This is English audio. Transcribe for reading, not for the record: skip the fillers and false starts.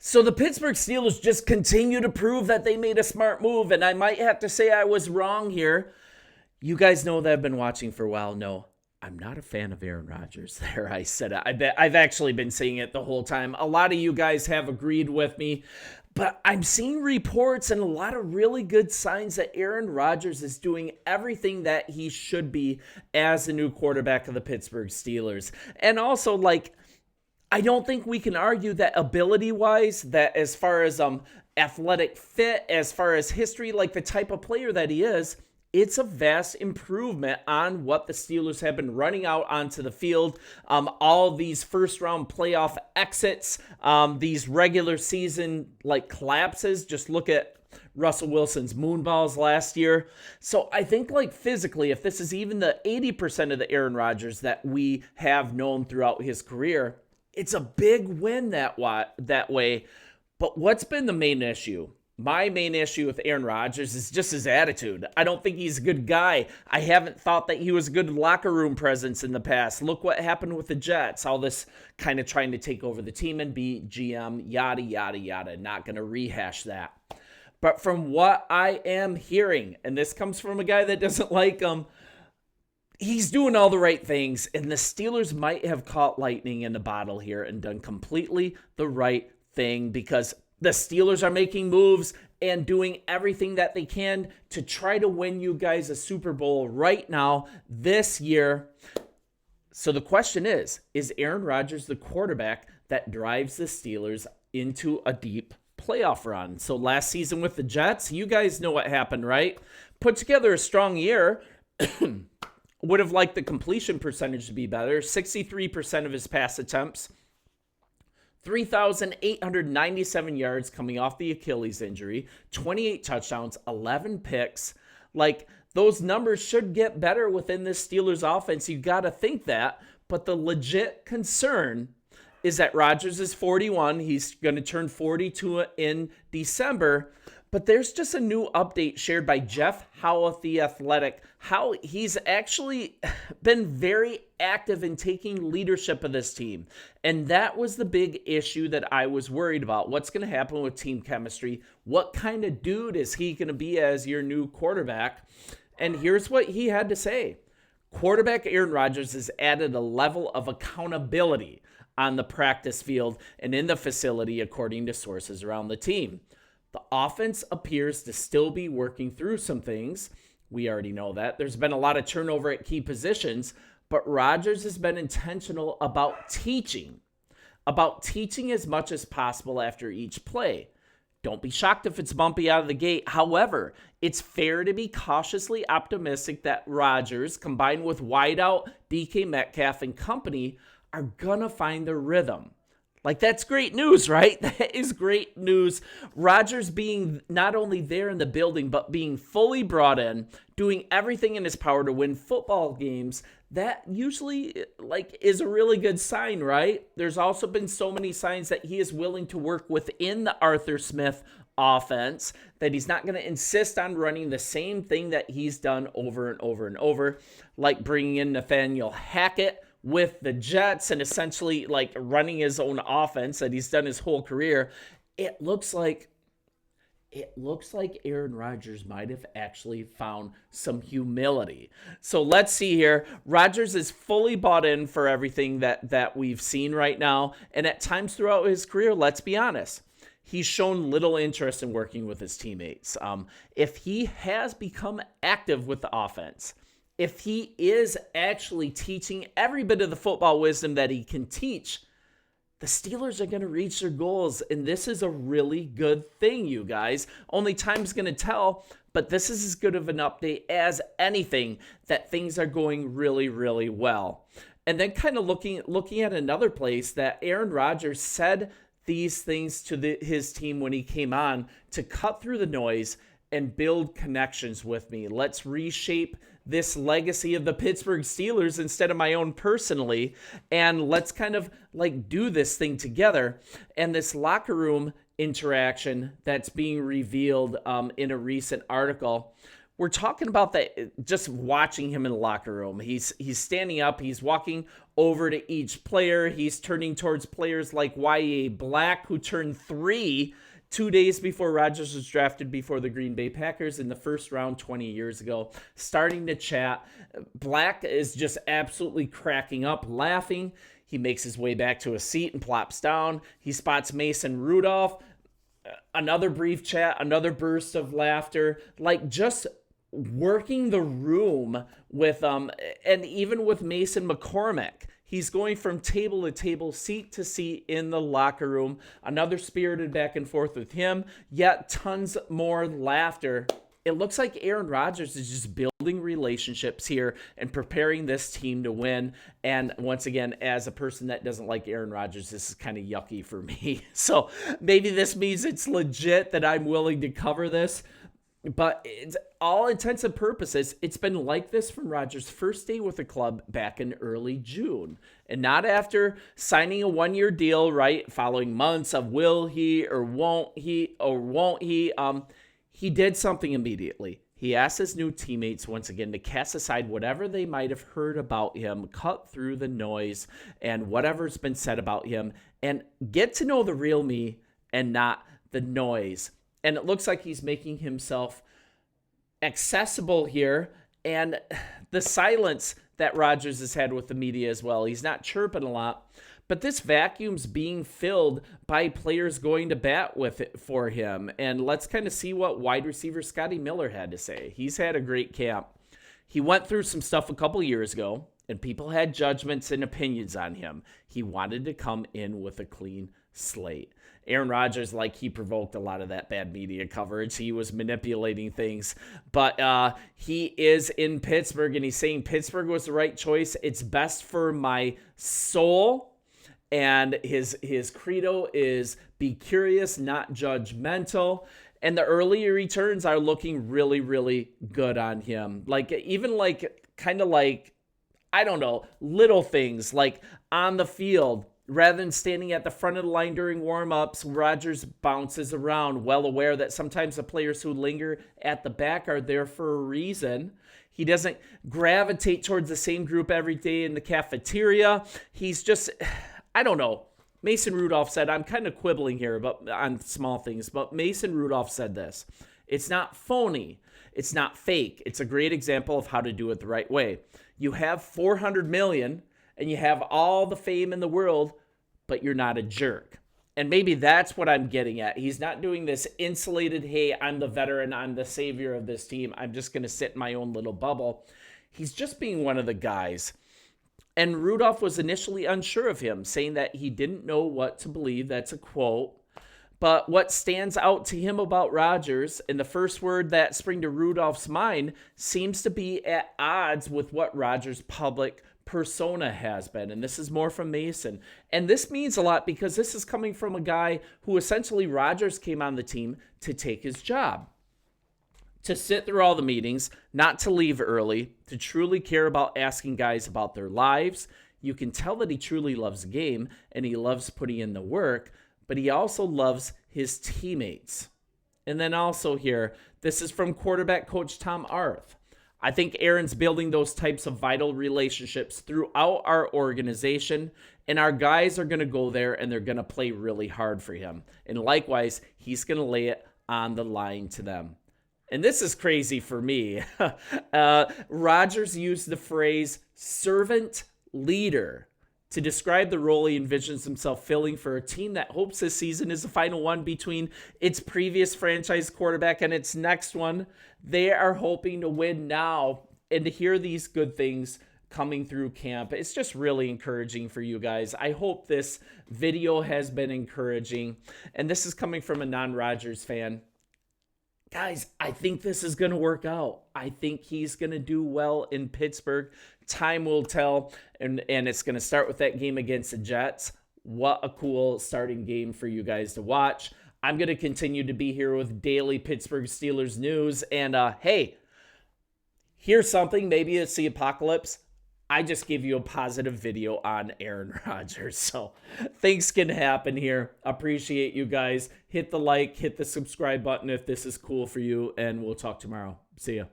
So the Pittsburgh Steelers just continue to prove that they made a smart move, and I might have to say I was wrong here. You guys know that I've been watching for a while. No, I'm not a fan of Aaron Rodgers. There, I said it. I've actually been saying it the whole time. A lot of you guys have agreed with me, but I'm seeing reports and a lot of really good signs that Aaron Rodgers is doing everything that he should be as the new quarterback of the Pittsburgh Steelers. And also, I don't think we can argue that ability-wise, that as far as athletic fit, as far as history, like the type of player that he is, it's a vast improvement on what the Steelers have been running out onto the field. All these first-round playoff exits, these regular season collapses. Just look at Russell Wilson's moonballs last year. So I think physically, if this is even the 80% of the Aaron Rodgers that we have known throughout his career, it's a big win that way. But what's been the main issue? My main issue with Aaron Rodgers is just his attitude. I don't think he's a good guy. I haven't thought that he was a good locker room presence in the past. Look what happened with the Jets. All this kind of trying to take over the team and be GM, yada, yada, yada. Not going to rehash that. But from what I am hearing, and this comes from a guy that doesn't like him, he's doing all the right things, and the Steelers might have caught lightning in the bottle here and done completely the right thing because the Steelers are making moves and doing everything that they can to try to win you guys a Super Bowl right now, this year. So the question is Aaron Rodgers the quarterback that drives the Steelers into a deep playoff run? So last season with the Jets, you guys know what happened, right? Put together a strong year. Would have liked the completion percentage to be better. 63% of his pass attempts. 3,897 yards coming off the Achilles injury. 28 touchdowns, 11 picks. Those numbers should get better within this Steelers offense. You got to think that. But the legit concern is that Rodgers is 41. He's going to turn 42 in December. But there's just a new update shared by Jeff Howath, the Athletic, how he's actually been very active in taking leadership of this team. And that was the big issue that I was worried about. What's going to happen with team chemistry? What kind of dude is he going to be as your new quarterback? And here's what he had to say. Quarterback Aaron Rodgers has added a level of accountability on the practice field and in the facility, according to sources around the team. The offense appears to still be working through some things. We already know that. There's been a lot of turnover at key positions, but Rodgers has been intentional about teaching as much as possible after each play. Don't be shocked if it's bumpy out of the gate. However, it's fair to be cautiously optimistic that Rodgers, combined with wideout DK Metcalf and company, are gonna find their rhythm. That's great news, right? That is great news. Rodgers being not only there in the building, but being fully brought in, doing everything in his power to win football games, that usually is a really good sign, right? There's also been so many signs that he is willing to work within the Arthur Smith offense, that he's not going to insist on running the same thing that he's done over and over and over, like bringing in Nathaniel Hackett with the Jets and essentially running his own offense that he's done his whole career. It looks like Aaron Rodgers might have actually found some humility. So let's see here. Rodgers is fully bought in for everything that we've seen right now. And at times throughout his career, let's be honest, he's shown little interest in working with his teammates. If he has become active with the offense, if he is actually teaching every bit of the football wisdom that he can teach, the Steelers are going to reach their goals. And this is a really good thing, you guys. Only time's going to tell, but this is as good of an update as anything, that things are going really, really well. And then kind of looking at another place that Aaron Rodgers said these things to his team when he came on to cut through the noise and build connections with me. Let's reshape this legacy of the Pittsburgh Steelers instead of my own personally, and let's kind of do this thing together. And this locker room interaction that's being revealed in a recent article we're talking about that, just watching him in the locker room. He's standing up. He's walking over to each player. He's turning towards players like Y.A. Black, who turned 3 2 days before Rodgers was drafted before the Green Bay Packers in the first round 20 years ago, starting to chat. Black is just absolutely cracking up, laughing. He makes his way back to a seat and plops down. He spots Mason Rudolph. Another brief chat, another burst of laughter, like just working the room with, and even with Mason McCormick. He's going from table to table, seat to seat in the locker room. Another spirited back and forth with him, yet tons more laughter. It looks like Aaron Rodgers is just building relationships here and preparing this team to win. And once again, as a person that doesn't like Aaron Rodgers, this is kind of yucky for me. So maybe this means it's legit that I'm willing to cover this. But it's all intents and purposes, it's been like this from Rodgers' first day with the club back in early June. And not after signing a one-year deal, right? Following months of will he or won't he or won't he. He did something immediately. He asked his new teammates once again to cast aside whatever they might have heard about him, cut through the noise and whatever's been said about him, and get to know the real me and not the noise. And it looks like he's making himself accessible here. And the silence that Rodgers has had with the media as well. He's not chirping a lot. But this vacuum's being filled by players going to bat with it for him. And let's kind of see what wide receiver Scotty Miller had to say. He's had a great camp. He went through some stuff a couple years ago, and people had judgments and opinions on him. He wanted to come in with a clean slate. Aaron Rodgers, like, he provoked a lot of that bad media coverage. He was manipulating things. But he is in Pittsburgh, and he's saying Pittsburgh was the right choice. It's best for my soul. And his credo is be curious, not judgmental. And the early returns are looking really, really good on him. Like, even like, kind of like, I don't know, little things like on the field. Rather than standing at the front of the line during warm-ups, Rodgers bounces around, well aware that sometimes the players who linger at the back are there for a reason. He doesn't gravitate towards the same group every day in the cafeteria. He's just, I don't know. Mason Rudolph said, I'm kind of quibbling here on small things, but Mason Rudolph said this: it's not phony. It's not fake. It's a great example of how to do it the right way. You have $400 million and you have all the fame in the world, but you're not a jerk. And maybe that's what I'm getting at. He's not doing this insulated, hey, I'm the veteran, I'm the savior of this team, I'm just going to sit in my own little bubble. He's just being one of the guys. And Rudolph was initially unsure of him, saying that he didn't know what to believe. That's a quote. But what stands out to him about Rodgers, and the first word that sprang to Rudolph's mind, seems to be at odds with what Rodgers' public persona has been. And this is more from Mason. And this means a lot because this is coming from a guy who essentially Rodgers came on the team to take his job, to sit through all the meetings, not to leave early, to truly care about asking guys about their lives. You can tell that he truly loves the game and he loves putting in the work, but he also loves his teammates. And then also here, this is from quarterback coach Tom Arth. I think Aaron's building those types of vital relationships throughout our organization, and our guys are going to go there and they're going to play really hard for him. And likewise, he's going to lay it on the line to them. And this is crazy for me. Rodgers used the phrase servant leader to describe the role he envisions himself filling for a team that hopes this season is the final one between its previous franchise quarterback and its next one. They are hoping to win now, and to hear these good things coming through camp, it's just really encouraging for you guys. I hope this video has been encouraging, and this is coming from a non-Rodgers fan. Guys, I think this is going to work out. I think he's going to do well in Pittsburgh. Time will tell, and it's going to start with that game against the Jets. What a cool starting game for you guys to watch. I'm going to continue to be here with daily Pittsburgh Steelers news. And hey, here's something. Maybe it's the apocalypse. I just gave you a positive video on Aaron Rodgers. So things can happen here. Appreciate you guys. Hit the like, hit the subscribe button if this is cool for you, and we'll talk tomorrow. See ya.